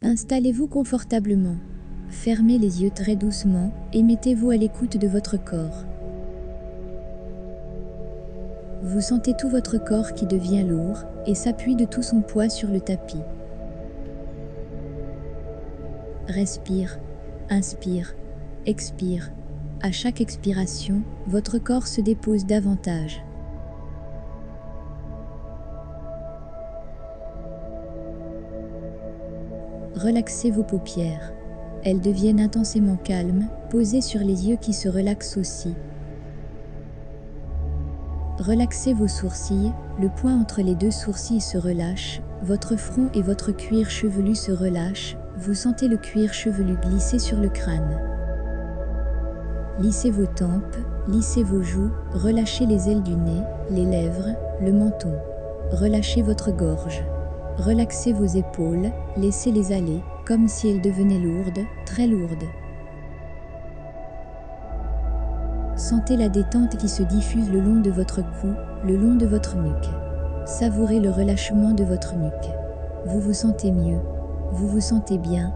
Installez-vous confortablement. Fermez les yeux très doucement et mettez-vous à l'écoute de votre corps. Vous sentez tout votre corps qui devient lourd et s'appuie de tout son poids sur le tapis. Respire, inspire, expire. À chaque expiration, votre corps se dépose davantage. Relaxez vos paupières. Elles deviennent intensément calmes, posées sur les yeux qui se relaxent aussi. Relaxez vos sourcils, le point entre les deux sourcils se relâche, votre front et votre cuir chevelu se relâchent, vous sentez le cuir chevelu glisser sur le crâne. Lissez vos tempes, lissez vos joues, relâchez les ailes du nez, les lèvres, le menton. Relâchez votre gorge. Relaxez vos épaules, laissez-les aller, comme si elles devenaient lourdes, très lourdes. Sentez la détente qui se diffuse le long de votre cou, le long de votre nuque. Savourez le relâchement de votre nuque. Vous vous sentez mieux, vous vous sentez bien.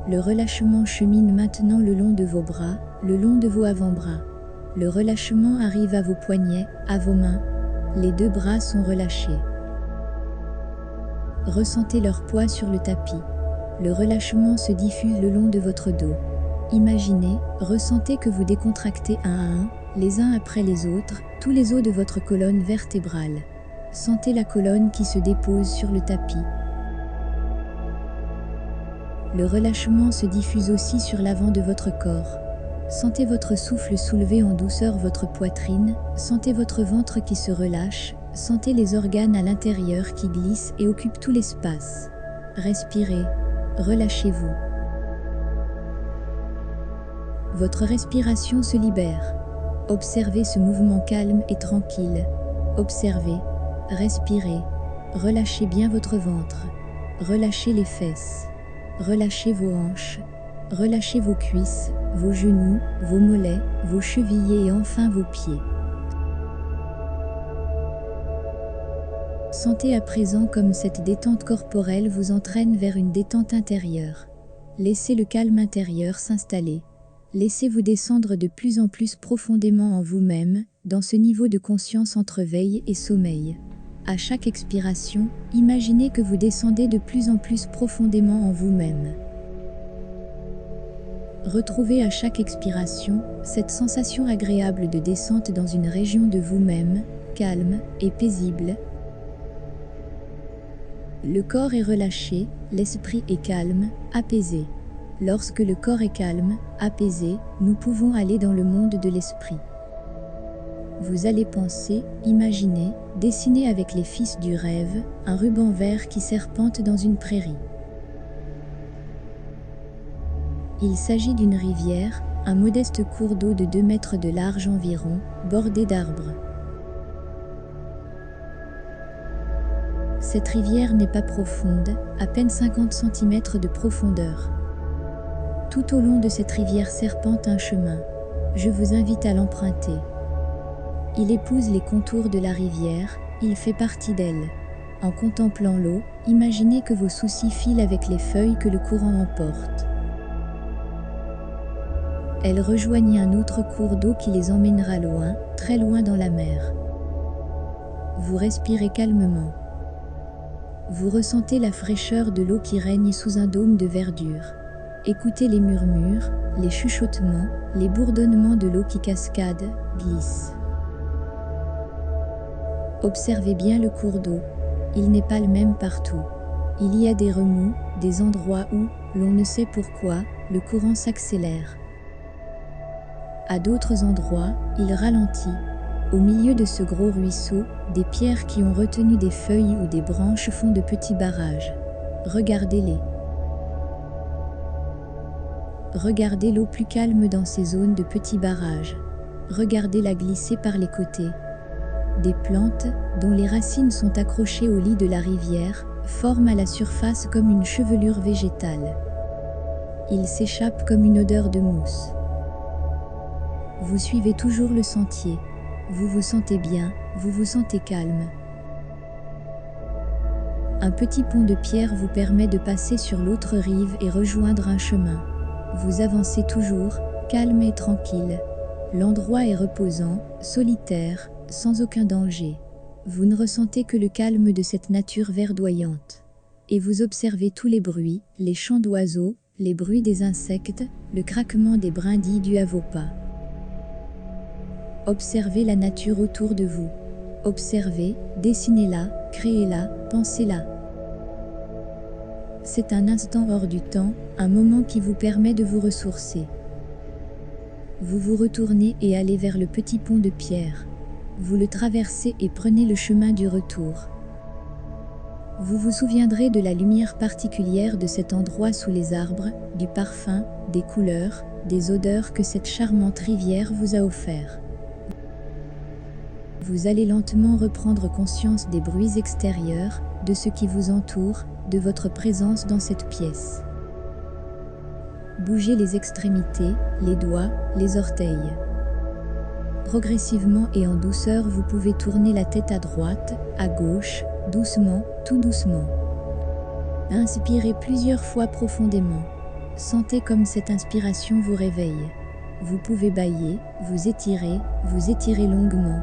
Le relâchement chemine maintenant le long de vos bras, le long de vos avant-bras. Le relâchement arrive à vos poignets, à vos mains. Les deux bras sont relâchés. Ressentez leur poids sur le tapis. Le relâchement se diffuse le long de votre dos. Imaginez, ressentez que vous décontractez un à un, les uns après les autres, tous les os de votre colonne vertébrale. Sentez la colonne qui se dépose sur le tapis. Le relâchement se diffuse aussi sur l'avant de votre corps. Sentez votre souffle soulever en douceur votre poitrine, sentez votre ventre qui se relâche, sentez les organes à l'intérieur qui glissent et occupent tout l'espace. Respirez, relâchez-vous. Votre respiration se libère. Observez ce mouvement calme et tranquille. Observez, respirez, relâchez bien votre ventre, relâchez les fesses, relâchez vos hanches, relâchez vos cuisses, vos genoux, vos mollets, vos chevilles et enfin vos pieds. Sentez à présent comme cette détente corporelle vous entraîne vers une détente intérieure. Laissez le calme intérieur s'installer. Laissez-vous descendre de plus en plus profondément en vous-même, dans ce niveau de conscience entre veille et sommeil. À chaque expiration, imaginez que vous descendez de plus en plus profondément en vous-même. Retrouvez à chaque expiration cette sensation agréable de descente dans une région de vous-même, calme et paisible. Le corps est relâché, l'esprit est calme, apaisé. Lorsque le corps est calme, apaisé, nous pouvons aller dans le monde de l'esprit. Vous allez penser, imaginer, dessiner avec les fils du rêve, un ruban vert qui serpente dans une prairie. Il s'agit d'une rivière, un modeste cours d'eau de 2 mètres de large environ, bordé d'arbres. Cette rivière n'est pas profonde, à peine 50 cm de profondeur. Tout au long de cette rivière serpente un chemin. Je vous invite à l'emprunter. Il épouse les contours de la rivière, il fait partie d'elle. En contemplant l'eau, imaginez que vos soucis filent avec les feuilles que le courant emporte. Elles rejoignent un autre cours d'eau qui les emmènera loin, très loin dans la mer. Vous respirez calmement. Vous ressentez la fraîcheur de l'eau qui règne sous un dôme de verdure. Écoutez les murmures, les chuchotements, les bourdonnements de l'eau qui cascade, glisse. Observez bien le cours d'eau. Il n'est pas le même partout. Il y a des remous, des endroits où, l'on ne sait pourquoi, le courant s'accélère. À d'autres endroits, il ralentit. Au milieu de ce gros ruisseau, des pierres qui ont retenu des feuilles ou des branches font de petits barrages. Regardez-les. Regardez l'eau plus calme dans ces zones de petits barrages. Regardez-la glisser par les côtés. Des plantes, dont les racines sont accrochées au lit de la rivière, forment à la surface comme une chevelure végétale. Il s'échappe comme une odeur de mousse. Vous suivez toujours le sentier. Vous vous sentez bien, vous vous sentez calme. Un petit pont de pierre vous permet de passer sur l'autre rive et rejoindre un chemin. Vous avancez toujours, calme et tranquille. L'endroit est reposant, solitaire, sans aucun danger. Vous ne ressentez que le calme de cette nature verdoyante. Et vous observez tous les bruits, les chants d'oiseaux, les bruits des insectes, le craquement des brindilles dues à vos pas. Observez la nature autour de vous. Observez, dessinez-la, créez-la, pensez-la. C'est un instant hors du temps, un moment qui vous permet de vous ressourcer. Vous vous retournez et allez vers le petit pont de pierre. Vous le traversez et prenez le chemin du retour. Vous vous souviendrez de la lumière particulière de cet endroit sous les arbres, du parfum, des couleurs, des odeurs que cette charmante rivière vous a offert. Vous allez lentement reprendre conscience des bruits extérieurs, de ce qui vous entoure, de votre présence dans cette pièce. Bougez les extrémités, les doigts, les orteils. Progressivement et en douceur, vous pouvez tourner la tête à droite, à gauche, doucement, tout doucement. Inspirez plusieurs fois profondément. Sentez comme cette inspiration vous réveille. Vous pouvez bâiller, vous étirer longuement.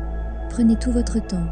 Prenez tout votre temps.